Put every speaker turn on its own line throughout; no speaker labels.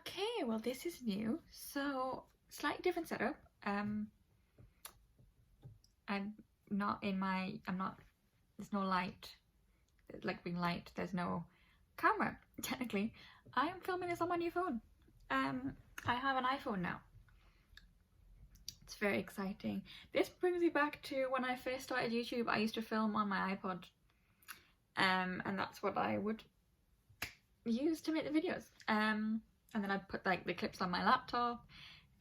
Okay, well this is new, so slightly different setup. There's no light, like ring light, there's no camera, technically. I am filming this on my new phone. I have an iPhone now. It's very exciting. This brings me back to when I first started YouTube. I used to film on my iPod. And that's what I would use to make the videos. And then I'd put like the clips on my laptop,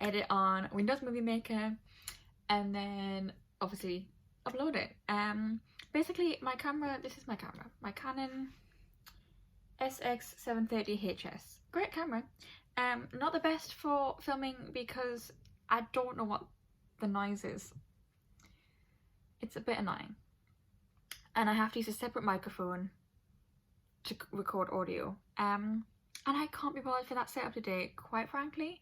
edit on Windows Movie Maker, and then obviously upload it. Basically my camera, this is my camera, my Canon SX730HS. Great camera. Not the best for filming because I don't know what the noise is. It's a bit annoying. And I have to use a separate microphone to record audio. And I can't be bothered for that setup today, quite frankly.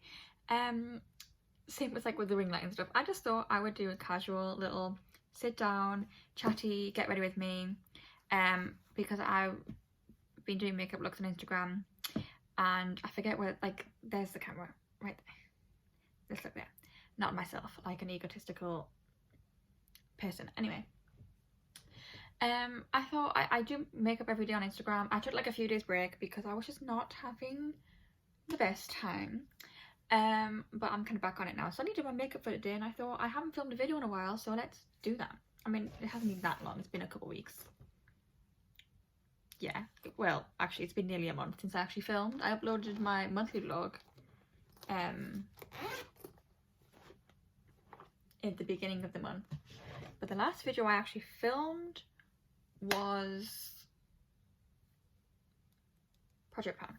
Same with like with the ring light and stuff. I just thought I would do a casual little sit down, chatty, get ready with me. Because I've been doing makeup looks on Instagram and I forget where, like, there's the camera right there. This look there. Not myself, like an egotistical person. Anyway. I thought I do makeup every day on Instagram. I took like a few days break because I was just not having the best time. But I'm kind of back on it now. So I need to do my makeup for the day and I thought I haven't filmed a video in a while, so let's do that. I mean, it hasn't been that long. It's been a couple of weeks. Yeah, well, actually it's been nearly a month since I actually filmed. I uploaded my monthly vlog at the beginning of the month. But the last video I actually filmed was Project Pan.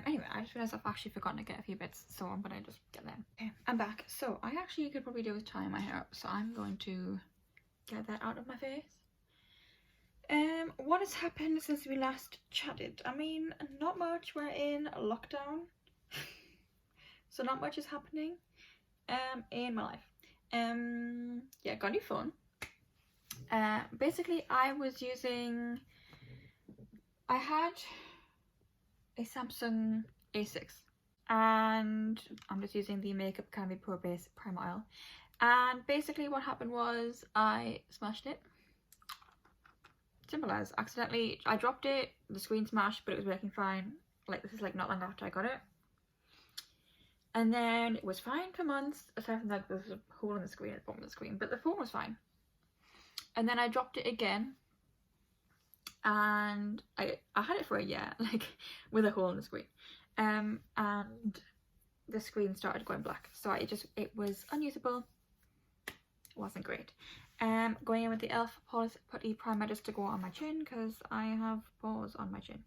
Anyway, I just realised I've actually forgotten to get a few bits, so I'm gonna just get them. Okay, I'm back. So I actually could probably do with tying my hair up, so I'm going to get that out of my face. What has happened since we last chatted? I mean, not much. We're in lockdown, so not much is happening in my life. Yeah, got a new phone. Basically I had a Samsung A6 and I'm just using the Makeup Candy Pro Base Primer Oil, and basically what happened was I smashed it. Simple as. Accidentally, I dropped it, the screen smashed, but it was working fine. Like, this is like not long after I got it. And then it was fine for months, aside from like there's a hole in the screen at the bottom of the screen, but the phone was fine. And then I dropped it again and I had it for a year, like with a hole in the screen. And the screen started going black, so it was unusable. It wasn't great. Going in with the e.l.f. Pores Putty Primer just to go on my chin because I have pores on my chin.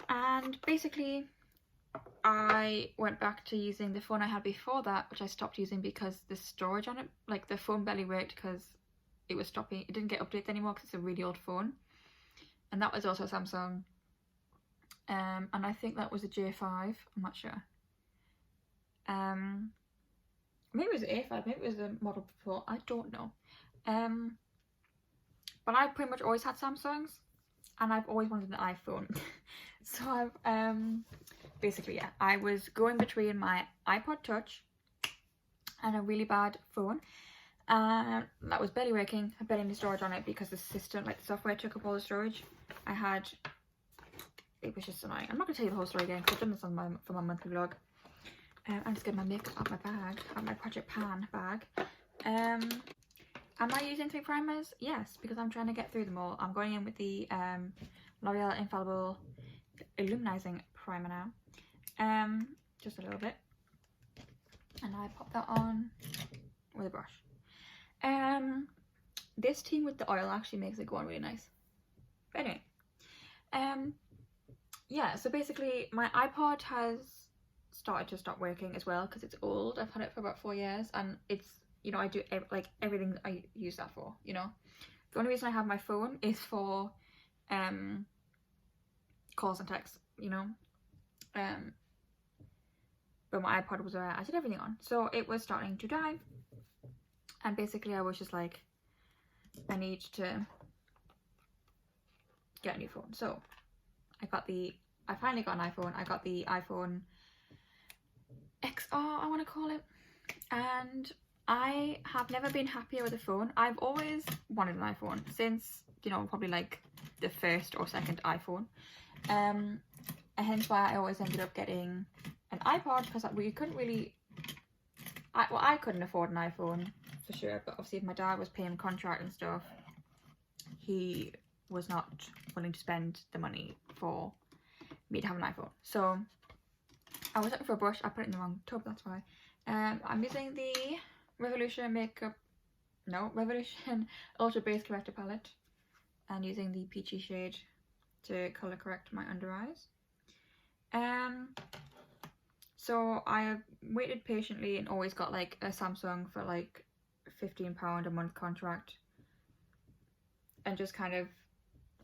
And basically I went back to using the phone I had before that, which I stopped using because the storage on it, like the phone barely worked because it was stopping, it didn't get updates anymore because it's a really old phone. And that was also a Samsung. And I think that was a J5, I'm not sure. Maybe it was an A5, maybe it was a model before, I don't know. But I pretty much always had Samsungs and I've always wanted an iPhone. So I've, basically, yeah, I was going between my iPod Touch and a really bad phone. That was barely working. I barely any storage on it because the system, like the software, took up all the storage. It was just annoying. I'm not going to tell you the whole story again because I've done this on for my monthly vlog. I'm just getting my makeup out my bag, out my Project Pan bag. Am I using 3 primers? Yes, because I'm trying to get through them all. I'm going in with the L'Oreal Infallible Illuminating primer now. Just a little bit. And I pop that on with a brush. This team with the oil actually makes it go on really nice. But anyway, yeah, so basically my iPod has started to stop working as well because it's old. I've had it for about 4 years and it's, you know, I do like everything I use that for, you know. The only reason I have my phone is for calls and texts, you know. But my iPod was where I did everything on, so it was starting to die. And basically I was just like, I need to get a new phone. So I finally got an iPhone. I got the iPhone I want to call it. And I have never been happier with a phone. I've always wanted an iPhone since, you know, probably like the first or second iPhone. And hence why I always ended up getting an iPod, because we couldn't really, I couldn't afford an iPhone for sure, but obviously if my dad was paying contract and stuff, he was not willing to spend the money for me to have an iPhone. So I was looking for a brush. I put it in the wrong tub, that's why. I'm using the Revolution Ultra Base Corrector palette, and using the peachy shade to colour correct my under eyes. So I have waited patiently and always got like a Samsung for like £15 a month contract, and just kind of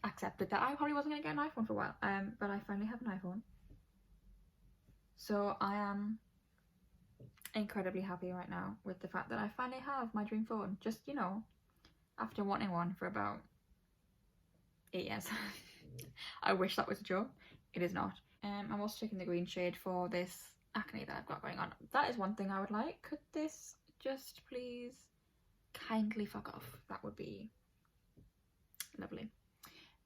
accepted that I probably wasn't going to get an iPhone for a while. But I finally have an iPhone. So I am incredibly happy right now with the fact that I finally have my dream phone. Just, you know, after wanting one for about 8 years. I wish that was a joke. It is not. I'm also taking the green shade for this acne that I've got going on. That is one thing I would like. Could this just please kindly fuck off? That would be lovely.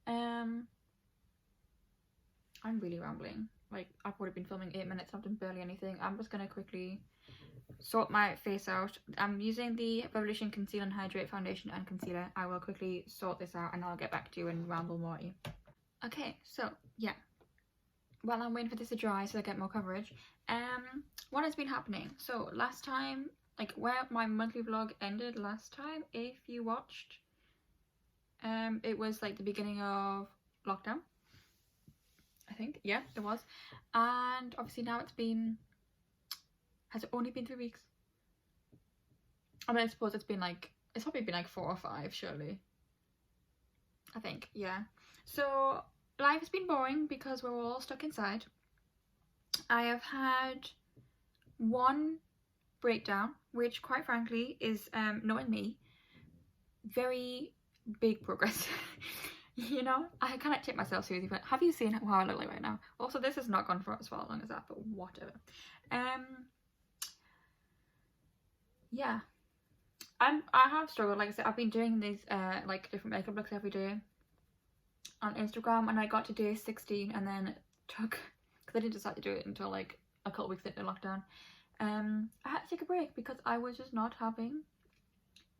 I'm really rambling. Like, I've already been filming 8 minutes, I've done barely anything. I'm just gonna quickly sort my face out. I'm using the Revolution Conceal and Hydrate Foundation and Concealer. I will quickly sort this out and I'll get back to you and ramble more at you. Okay, so yeah. While I'm waiting for this to dry so I get more coverage, what has been happening? So last time, like where my monthly vlog ended last time, if you watched, it was like the beginning of lockdown. I think, yeah, it was. And obviously now has it only been 3 weeks? I mean, I suppose it's probably been like 4 or 5, surely. I think, yeah. So life has been boring because we're all stuck inside. I have had one breakdown, which quite frankly is, knowing me, very big progress. You know, I cannot take myself seriously, but have you seen how I look like right now? Also, this has not gone for as far long as that, but whatever. Yeah, I have struggled. Like I said, I've been doing these like different makeup looks every day on Instagram, and I got to day 16 and then took, because I didn't decide to do it until like a couple weeks into lockdown. I had to take a break because I was just not having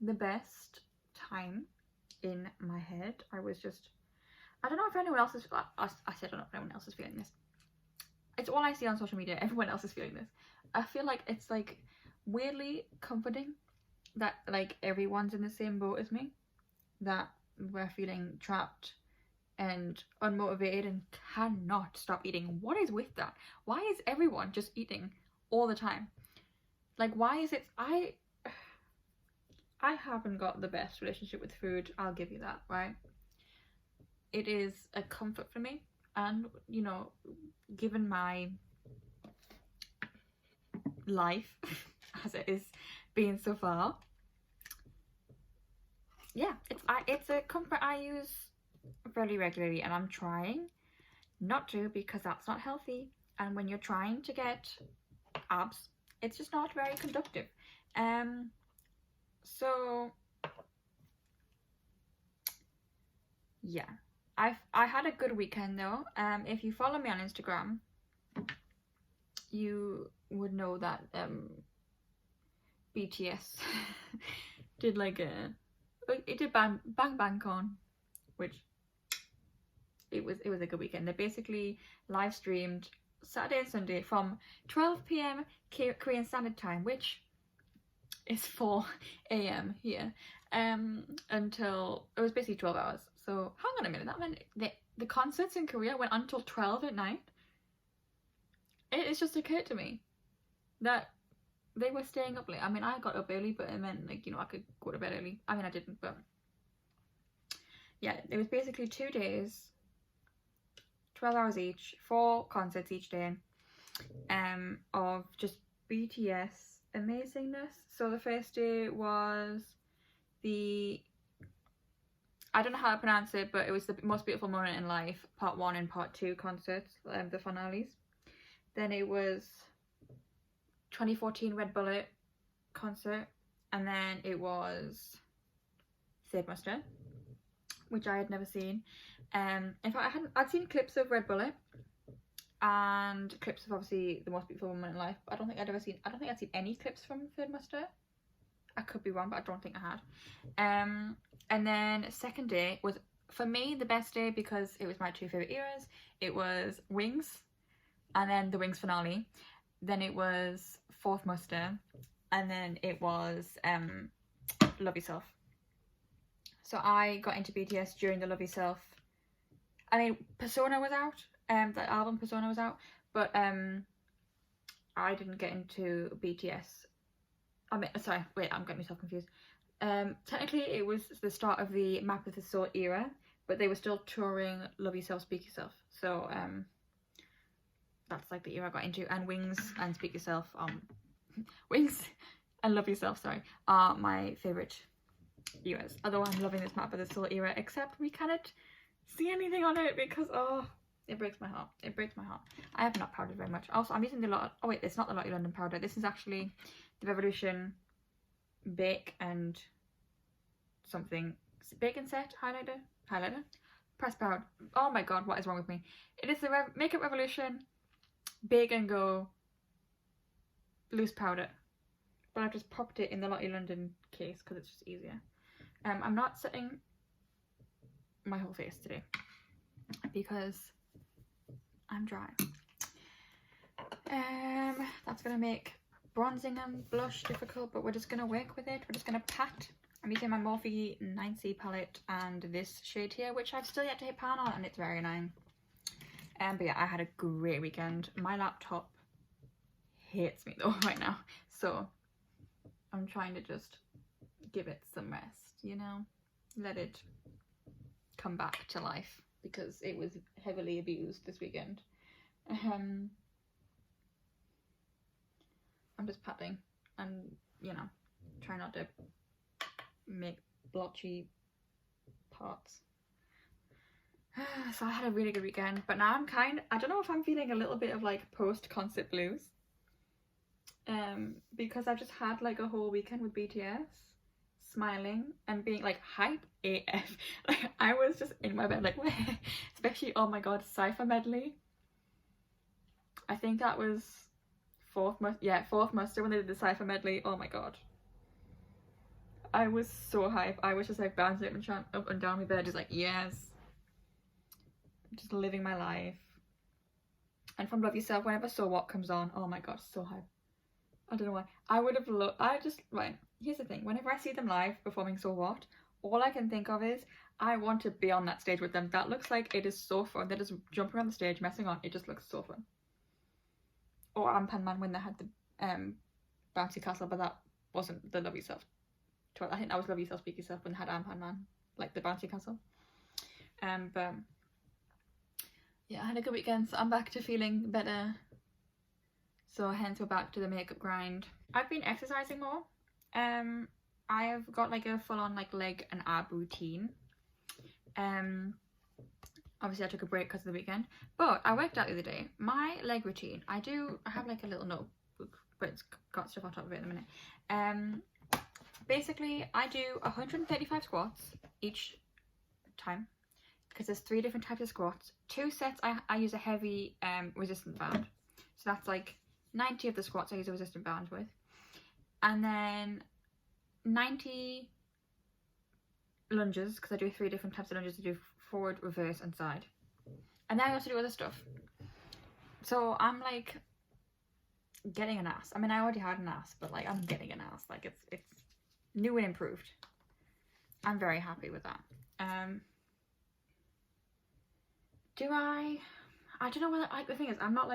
the best time in my head. I was just, I don't know if anyone else is, I said I don't know if anyone else is feeling this. It's all I see on social media. Everyone else is feeling this. I feel like it's like weirdly comforting that like everyone's in the same boat as me, that we're feeling trapped and unmotivated and cannot stop eating. What is with that? Why is everyone just eating all the time? Like, why is it? I haven't got the best relationship with food, I'll give you that, right? It is a comfort for me, and you know, given my life as it is been so far, yeah, it's a comfort I use fairly regularly, and I'm trying not to, because that's not healthy, and when you're trying to get abs, it's just not very conductive. So yeah, I had a good weekend though. If you follow me on Instagram, you would know that BTS did like it did Bang Bang Con, which it was a good weekend. They basically live streamed Saturday and Sunday from 12 PM Korean Standard Time, which is 4 AM here, until it was basically 12 hours. So hang on a minute, that meant the concerts in Korea went until 12 at night. It's just occurred to me that they were staying up late. I mean, I got up early, but it meant, like, you know, I could go to bed early. I mean, I didn't, but yeah, it was basically 2 days, 12 hours each, 4 concerts each day, of just BTS amazingness. So the first day was I don't know how to pronounce it, but it was the Most Beautiful Moment in Life Part 1 and Part 2 concerts, the finales. Then it was 2014 Red Bullet concert, and then it was Third Muster, which I had never seen. In fact, I'd seen clips of Red Bullet and clips of obviously The Most Beautiful Woman in Life, but I don't think I'd seen any clips from Third Muster. I could be wrong, but I don't think I had. And then second day was, for me, the best day because it was my two favourite eras. It was Wings, and then the Wings finale. Then it was Fourth Muster, and then it was Love Yourself. So I got into BTS during the Love Yourself. I mean, Persona was out, the album Persona was out, but I didn't get into BTS. I mean, sorry, wait, I'm getting myself confused. Technically, it was the start of the Map of the Soul era, but they were still touring Love Yourself, Speak Yourself. So that's like the era I got into, and Wings and Speak Yourself, Wings and Love Yourself, sorry, are my favourite eras. Although I'm loving this Map of the Soul era, except we cannot see anything on it because, oh, it breaks my heart. It breaks my heart. I have not powdered very much. Also, I'm using the oh wait, it's not the Lottie London powder. This is actually the Revolution Bake and something. Bake and Set highlighter. Press powder. Oh my god, what is wrong with me? It is the Makeup Revolution Bake and Go loose powder. But I've just popped it in the Lottie London case because it's just easier. I'm not setting my whole face today because I'm dry. That's gonna make bronzing and blush difficult, but we're just gonna work with it. We're just gonna pat. I'm using my Morphe 9C palette and this shade here, which I've still yet to hit pan on, and it's very annoying. But yeah, I had a great weekend. My laptop hates me though right now, so I'm trying to just give it some rest, you know, let it come back to life because it was heavily abused this weekend. I'm just patting and, you know, try not to make blotchy parts. So I had a really good weekend, but now I don't know if I'm feeling a little bit of like post-concert blues. Because I've just had like a whole weekend with BTS, smiling and being like hype AF. Like I was just in my bed like, especially, oh my god, Cypher medley. I think that was fourth muster when they did the Cypher medley. Oh my god, I was so hype. I was just like bouncing up and down my bed, just like, yes, just living my life. And from Love Yourself, whenever So What comes on, oh my god, so hype. I don't know why. I would have loved, right, here's the thing. Whenever I see them live performing So What, all I can think of is, I want to be on that stage with them. That looks like it is so fun. They're just jumping around the stage, messing on. It just looks so fun. Or Ampan Man when they had the Bouncy Castle, but that wasn't the Love Yourself tour. I think that was Love Yourself, Speak Yourself when they had Ampan Man, like the Bouncy Castle. But yeah, I had a good weekend, so I'm back to feeling better. So hence we're back to the makeup grind. I've been exercising more. I have got like a full-on like leg and ab routine. Obviously I took a break because of the weekend, but I worked out the other day. My leg routine, I have like a little notebook, but it's got stuff on top of it in a minute. Basically I do 135 squats each time because there's 3 different types of squats. 2 sets I use a heavy resistance band, so that's like 90 of the squats I use a resistant band with, and then 90 lunges because I do 3 different types of lunges. I do forward, reverse and side, and then I also do other stuff. So I'm like getting an ass. I mean, I already had an ass, but like I'm getting an ass. Like it's new and improved. I'm very happy with that. I don't know whether, like, the thing is, I'm not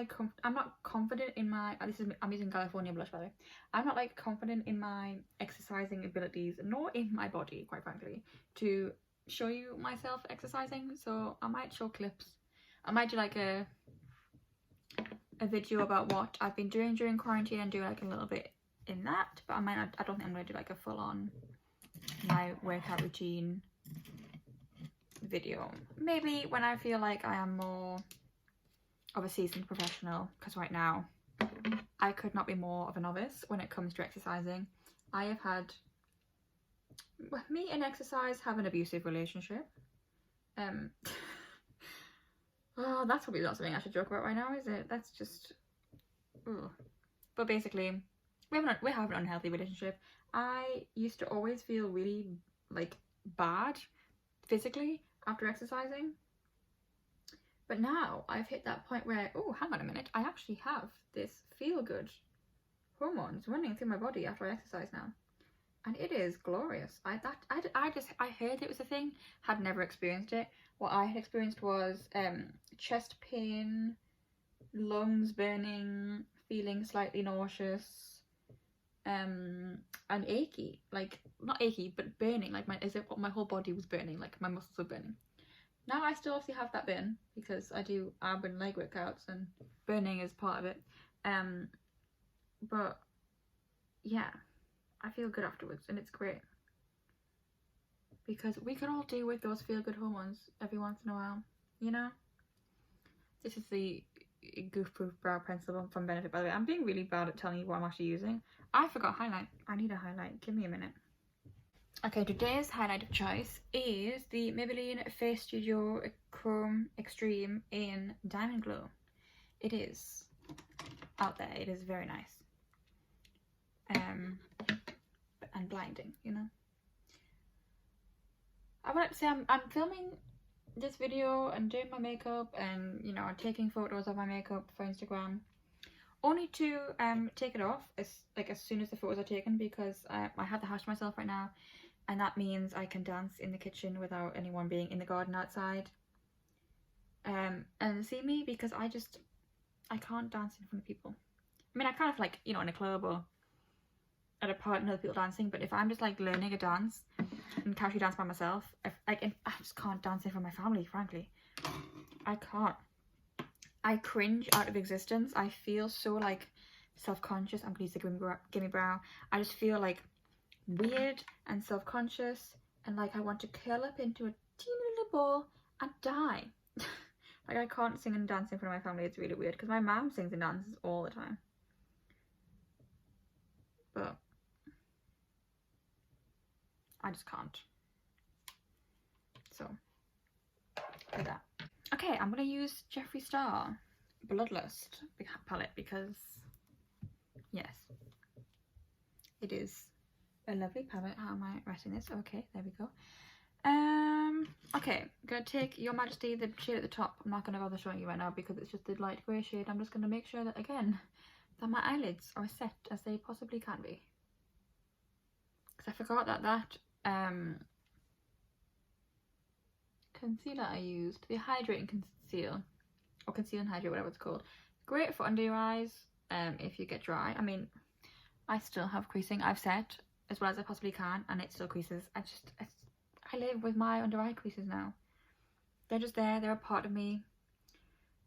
confident in my, I'm using California blush by the way. I'm not like confident in my exercising abilities, nor in my body, quite frankly, to show you myself exercising. So I might show clips. I might do like a video about what I've been doing during quarantine and do like a little bit in that, but I don't think I'm going to do like a full-on my workout routine video. Maybe when I feel like I am more of a seasoned professional, because right now I could not be more of a novice when it comes to exercising. I have had, me and exercise have an abusive relationship. Oh, that's probably not something I should joke about right now, is it? That's just, ugh. But basically, we have an unhealthy relationship. I used to always feel really like bad physically after exercising, but now I've hit that point where, oh, hang on a minute, I actually have this feel good hormones running through my body after I exercise now, and it is glorious. I heard it was a thing, had never experienced it. What I had experienced was chest pain, lungs burning, feeling slightly nauseous, and achy, like not achy but burning, like my whole body was burning, like my muscles were burning. Now I still obviously have that burn because I do arm and leg workouts and burning is part of it, but yeah, I feel good afterwards, and it's great because we could all do with those feel good hormones every once in a while, you know. This is the goof proof brow pencil from Benefit, by the way. I'm being really bad at telling you what I'm actually using. I forgot highlight. I need a highlight. Give me a minute. Okay, today's highlight of choice is the Maybelline Face Studio Chrome Extreme in Diamond Glow. It is out there. It is very nice. And blinding, you know. I wanted to say I'm filming this video and doing my makeup and, you know, taking photos of my makeup for Instagram, only to take it off as soon as the photos are taken, because I have the house to myself right now, and that means I can dance in the kitchen without anyone being in the garden outside and see me, because I can't dance in front of people. I mean, I kind of like, you know, in a club or at a party and other people dancing, but if I'm just like learning a dance and casually dance by myself, I just can't dance in front of my family, frankly. I can't. I cringe out of existence. I feel so like self-conscious. I'm gonna use the gimme brow. I just feel like weird and self-conscious, and like I want to curl up into a teeny little ball and die. Like I can't sing and dance in front of my family. It's really weird because my mom sings and dances all the time, but I just can't. So, do that. Okay, I'm gonna use Jeffree Star Bloodlust palette because, yes, it is a lovely palette. How am I writing this? Okay, there we go. Okay, I'm gonna take Your Majesty, the shade at the top. I'm not gonna bother showing you right now because it's just the light grey shade. I'm just gonna make sure that, again, that my eyelids are as set as they possibly can be. Because I forgot that concealer I used, the Hydrate and Conceal, or Conceal and Hydrate, whatever it's called, great for under your eyes if you get dry. I mean, I still have creasing. I've set as well as I possibly can, and it still creases. I live with my under eye creases now. They're just there. They're a part of me.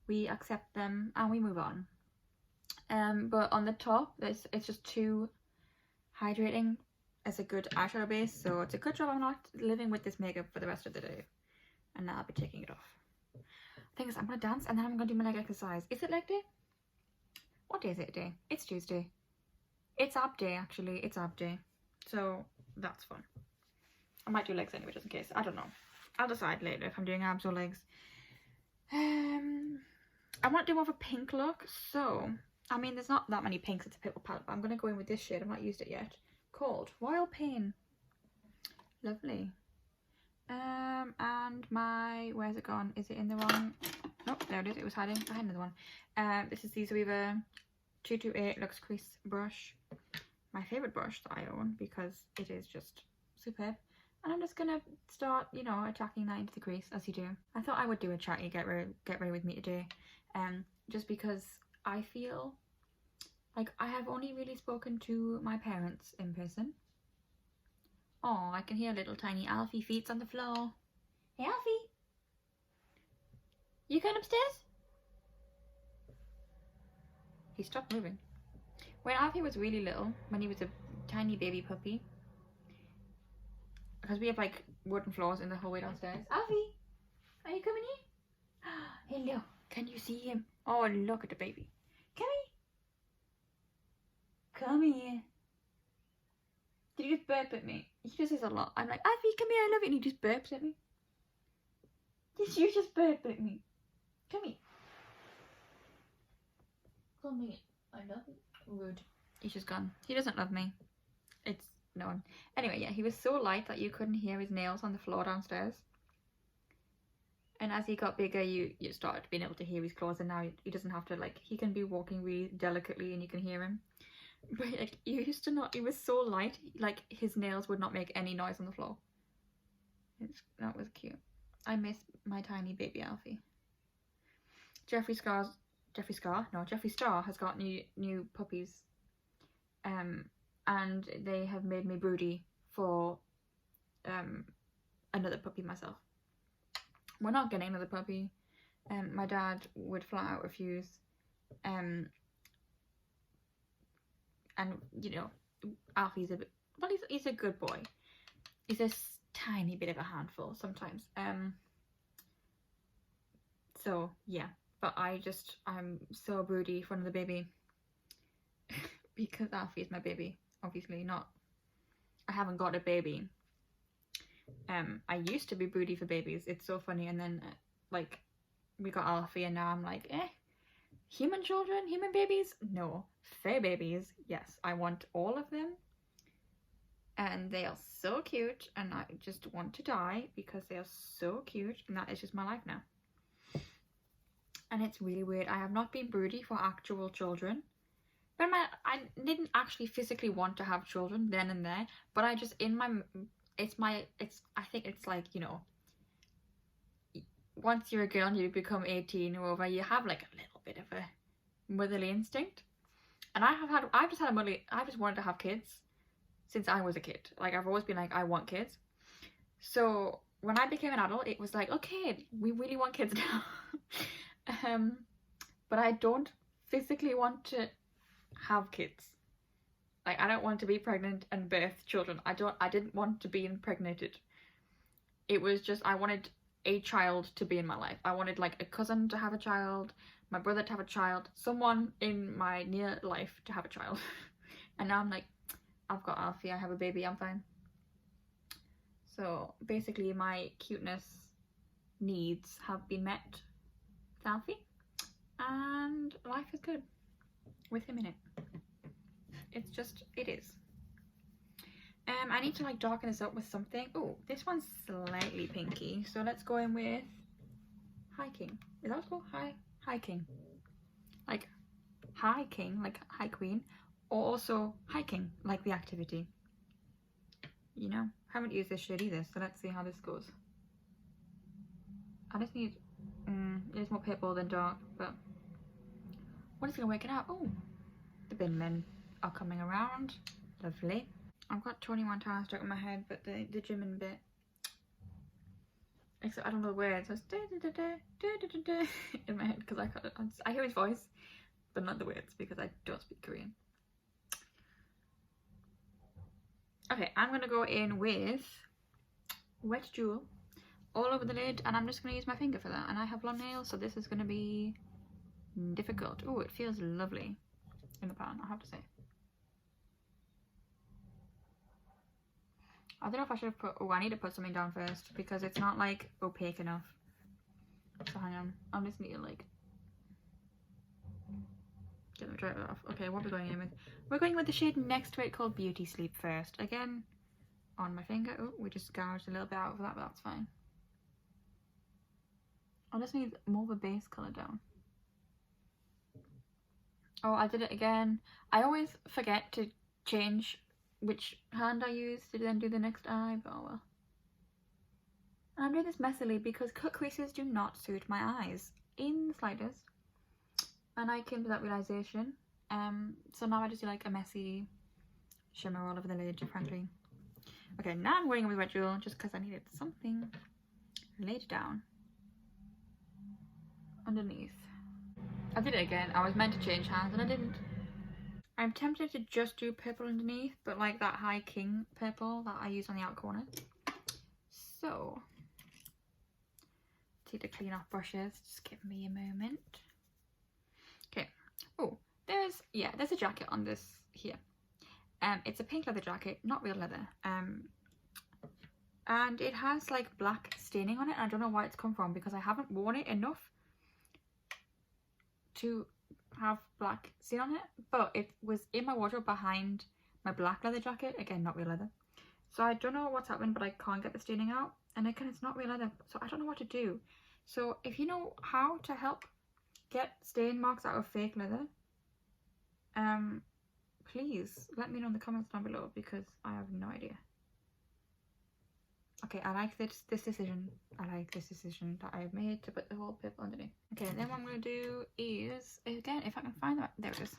We accept them and we move on. But on the top, it's just too hydrating as a good eyeshadow base, so it's a good job I'm not living with this makeup for the rest of the day. And now I'll be taking it off. Thing is, I'm gonna dance and then I'm gonna do my leg exercise. Is it leg day? What day is it today? It's Tuesday. It's ab day, actually. It's ab day. So that's fun. I might do legs anyway, just in case. I don't know. I'll decide later if I'm doing abs or legs. I want to do more of a pink look, so I mean, there's not that many pinks. It's a purple palette, but I'm gonna go in with this shade. I've not used it yet. Called Royal Pain. Lovely. And my, where's it gone? Is it in the wrong? Nope, there it is. It was hiding behind the one. This is the Zoeva 228 Luxe Crease brush. My favourite brush that I own because it is just superb. And I'm just gonna start, you know, attacking that into the crease as you do. I thought I would do a chatty get ready with me today, just because I feel like I have only really spoken to my parents in person. Oh, I can hear little tiny Alfie feet on the floor. Hey Alfie, you going upstairs? He stopped moving. When Alfie was really little, when he was a tiny baby puppy, because we have like wooden floors in the hallway downstairs. Alfie, are you coming here? Hello, can you see him? Oh, look at the baby. Come Come here. Did you just burp at me? He does this a lot. I'm like, Alfie, come here, I love you. And he just burps at me. Did you just burp at me? Come here. Come here. I love you. Rude. He's just gone. He doesn't love me. It's known. Anyway, yeah, he was so light that you couldn't hear his nails on the floor downstairs. And as he got bigger, you started being able to hear his claws, and now he doesn't have to, like, he can be walking really delicately and you can hear him. But like, you used to not, he was so light, like his nails would not make any noise on the floor. That was cute. I miss my tiny baby Alfie. Jeffree Star has got new puppies. And they have made me broody for another puppy myself. We're not getting another puppy. My dad would flat out refuse. And you know, Alfie's a bit, well, he's a good boy. He's a tiny bit of a handful sometimes. So yeah, but I'm so broody for another baby because Alfie is my baby. Obviously not. I haven't got a baby. I used to be broody for babies. It's so funny. And then like we got Alfie, and now I'm like, human children, human babies? No. Fair babies, yes. I want all of them. And they are so cute, and I just want to die because they are so cute, and that is just my life now. And it's really weird. I have not been broody for actual children. But I didn't actually physically want to have children then and there, but I just, I think it's like, you know, once you're a girl and you become 18 or over, you have like a little bit of a motherly instinct. And I've just wanted to have kids since I was a kid. Like, I've always been like, I want kids. So when I became an adult, it was like, okay, we really want kids now. But I don't physically want to have kids. Like, I don't want to be pregnant and birth children. I didn't want to be impregnated. It was just, I wanted a child to be in my life. I wanted like a cousin to have a child, my brother to have a child, someone in my near life to have a child. And now I'm like, I've got Alfie, I have a baby, I'm fine. So basically my cuteness needs have been met with Alfie, and life is good with him in it. It's just, it is. I need to like darken this up with something. Oh, this one's slightly pinky, so let's go in with hiking. Is that what it's called? Hiking. Like high king, like high queen, or also hiking, like the activity. You know, haven't used this shade either, so let's see how this goes. I just need, it is more purple than dark, but what is gonna work it out? Oh, the bin men are coming around. Lovely. I've got 21 times stuck in my head, but the Jimin bit, except I don't know the words, so it's in my head because I hear his voice, but not the words because I don't speak Korean. Okay, I'm gonna go in with Wet Jewel all over the lid, and I'm just gonna use my finger for that. And I have long nails, so this is gonna be difficult. Oh, it feels lovely in the pan, I have to say. I don't know if I should have put, I need to put something down first because it's not like opaque enough. So hang on, I'm just need to like get them dry off. Okay, what are we going in with? We're going with the shade next to it called Beauty Sleep first. Again, on my finger. Oh, we just gouged a little bit out of that, but that's fine. I just need more of a base colour down. Oh, I did it again. I always forget to change which hand I use to then do the next eye, but oh well. I'm doing this messily because cut creases do not suit my eyes in the slightest, and I came to that realisation. So now I just do like a messy shimmer all over the lid, frankly. Okay, now I'm going in with Wet Jewel just because I needed something laid down underneath. I did it again. I was meant to change hands and I didn't. I'm tempted to just do purple underneath, but like that High King purple that I use on the outer corner. So, need to clean off brushes. Just give me a moment. Okay. Oh, there's a jacket on this here. It's a pink leather jacket, not real leather. And it has like black staining on it. And I don't know where it's come from because I haven't worn it enough to have black stain on it. But it was in my wardrobe behind my black leather jacket. Again, not real leather. So I don't know what's happened, but I can't get the staining out. And again, it's not real leather. So I don't know what to do. So if you know how to help get stain marks out of fake leather, please let me know in the comments down below because I have no idea. Okay, I like this decision. I like this decision that I've made to put the whole pip underneath. Okay, and then what I'm going to do is, again, if I can find that, there it is.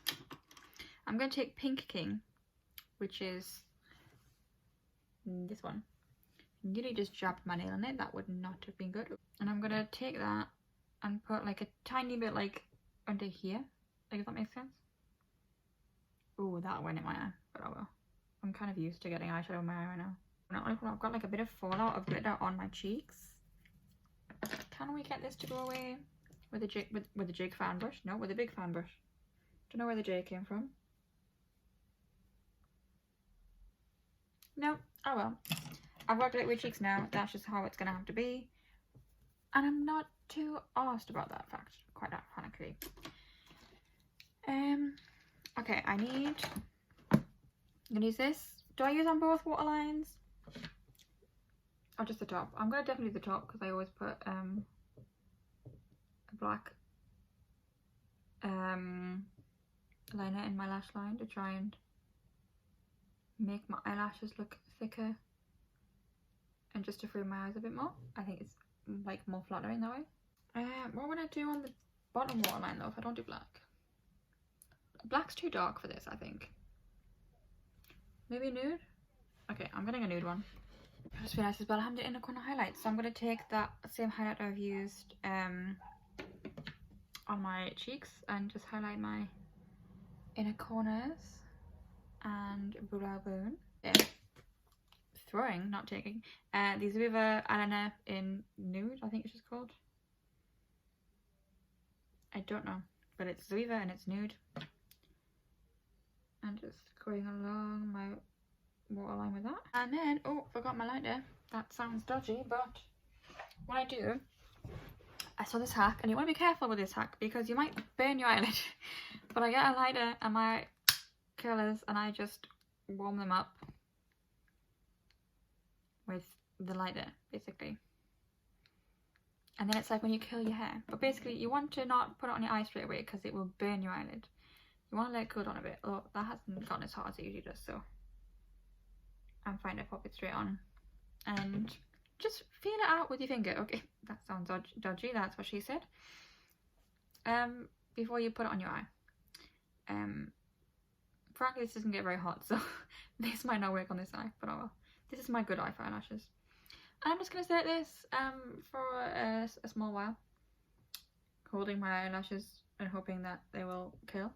I'm going to take Pink King, which is this one. Nearly just jabbed my nail in it. That would not have been good. And I'm going to take that and put like a tiny bit like under here. Like, if that makes sense. Oh, that went in my eye, but oh well. I'm kind of used to getting eyeshadow in my eye right now. I've got like a bit of fallout of glitter on my cheeks. Can we get this to go away with a jig, with a jig fan brush? No, with a big fan brush. Don't know where the J came from. No, oh well. I've got glitter cheeks now. That's just how it's gonna have to be, and I'm not too arsed about that fact. Quite that frankly. Okay, I'm gonna use this. Do I use on both waterlines? Or just the top? I'm gonna definitely do the top because I always put a black liner in my lash line to try and make my eyelashes look thicker and just to frame my eyes a bit more. I think it's like more flattering that way. What would I do on the bottom waterline though if I don't do black? Black's too dark for this, I think. Maybe nude? Okay, I'm getting a nude one. I just realised as well I haven't done inner corner highlights, so I'm going to take that same highlight I've used on my cheeks and just highlight my inner corners and brow bone. Yeah. Throwing, not taking. These are with eyeliner in nude, I think it's just called. I don't know, but it's Zoeva and it's nude. And just going along my waterline with that. And then, oh, forgot my lighter. That sounds dodgy, but what I do, I saw this hack, and you want to be careful with this hack because you might burn your eyelid. But I get a lighter and my curlers and I just warm them up with the lighter, basically. And then it's like when you curl your hair. But basically, you want to not put it on your eye straight away because it will burn your eyelid. You want to let it cool down a bit. Oh, that hasn't gotten as hot as it usually does, so I'm fine to pop it straight on. And just feel it out with your finger. Okay, that sounds dodgy, that's what she said. Before you put it on your eye. Frankly, this doesn't get very hot, so this might not work on this eye, but oh well. This is my good eye for eyelashes. And I'm just going to stay at this for a small while. Holding my eyelashes and hoping that they will curl.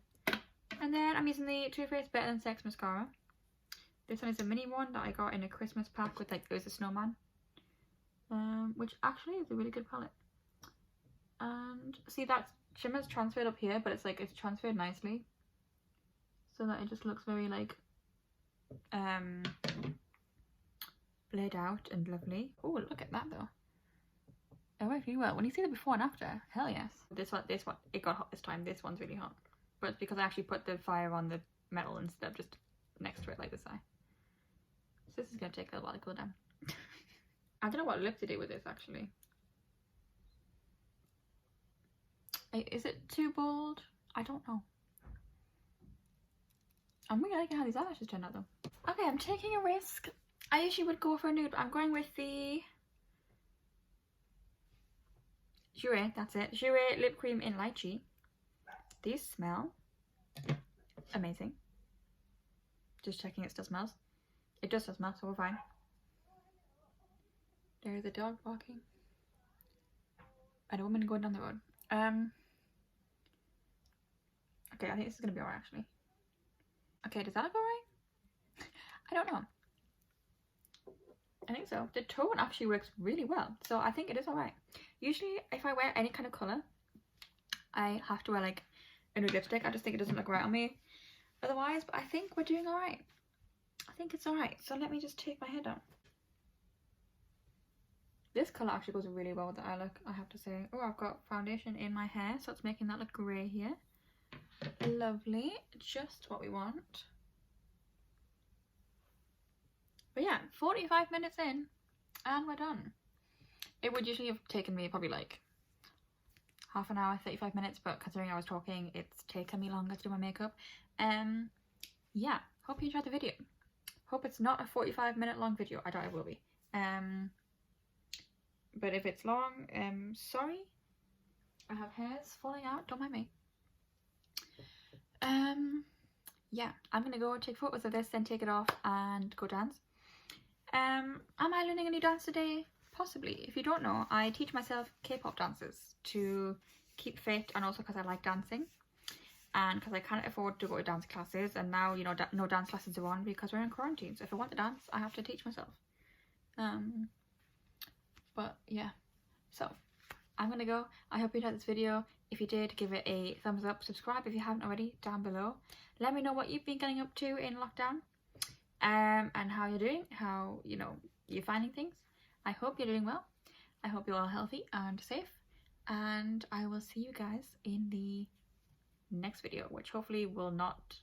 And then I'm using the Too Faced Better Than Sex mascara. This one is a mini one that I got in a Christmas pack with like, it was a snowman. Which actually is a really good palette. And see that shimmer's transferred up here, but it's like, it's transferred nicely. So that it just looks very like, blurred out and lovely. Oh, look at that though. It worked really well. When you see the before and after, hell yes. This one, it got hot this time. This one's really hot. But it's because I actually put the fire on the metal instead of just next to it like this eye. So this is going to take a little while to cool down. I don't know what lip to do with this actually. Is it too bold? I don't know. I'm really liking how these eyelashes turned out though. Okay, I'm taking a risk. I usually would go for a nude, but I'm going with the Jouer, that's it. Jouer lip cream in lychee. These smell amazing. Just checking it still smells. It does still smell, so we're fine. There's a dog barking. And a woman going down the road. Okay, I think this is gonna be alright actually. Okay, does that look alright? I don't know. I think so. The tone actually works really well, so I think it is alright. Usually, if I wear any kind of colour, I have to wear like a new lipstick. I just think it doesn't look right on me otherwise, but I think we're doing alright. I think it's alright. So let me just take my hair down. This colour actually goes really well with the eye look, I have to say. Oh, I've got foundation in my hair, so it's making that look grey here. Lovely. Just what we want. But yeah, 45 minutes in and we're done. It would usually have taken me probably like half an hour, 35 minutes, but considering I was talking, it's taken me longer to do my makeup. Yeah, hope you enjoyed the video. Hope it's not a 45-minute long video. I doubt it will be. But if it's long, sorry. I have hairs falling out, don't mind me. Yeah, I'm gonna go take photos of this, then take it off and go dance. Am I learning a new dance today? Possibly. If you don't know, I teach myself K-pop dances to keep fit, and also because I like dancing and because I can't afford to go to dance classes, and now, you know, no dance classes are on because we're in quarantine, so if I want to dance I have to teach myself. But yeah, so I'm gonna go. I hope you enjoyed this video. If you did, give it a thumbs up, subscribe if you haven't already down below. Let me know what you've been getting up to in lockdown, and how you're doing, how, you know, you're finding things. I hope you're doing well. I hope you're all healthy and safe, and I will see you guys in the next video, which hopefully will not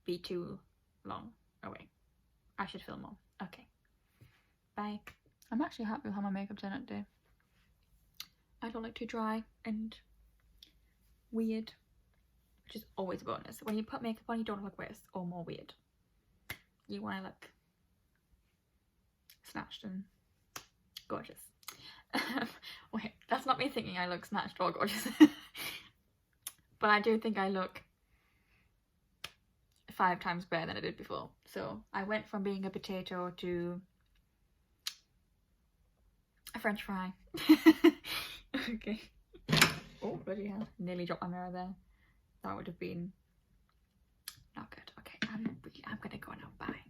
be too long away. I should film more. Okay, bye. I'm actually happy with how my makeup turned out today. I don't look too dry and weird, which is always a bonus. When you put makeup on, you don't look worse or more weird. You want to look snatched and gorgeous. Wait, that's not me thinking I look snatched or gorgeous. But I do think I look 5 times better than I did before. So I went from being a potato to a French fry. Okay. Oh, bloody hell. Nearly dropped my mirror there. That would have been not good. Okay, I'm gonna go now. Bye.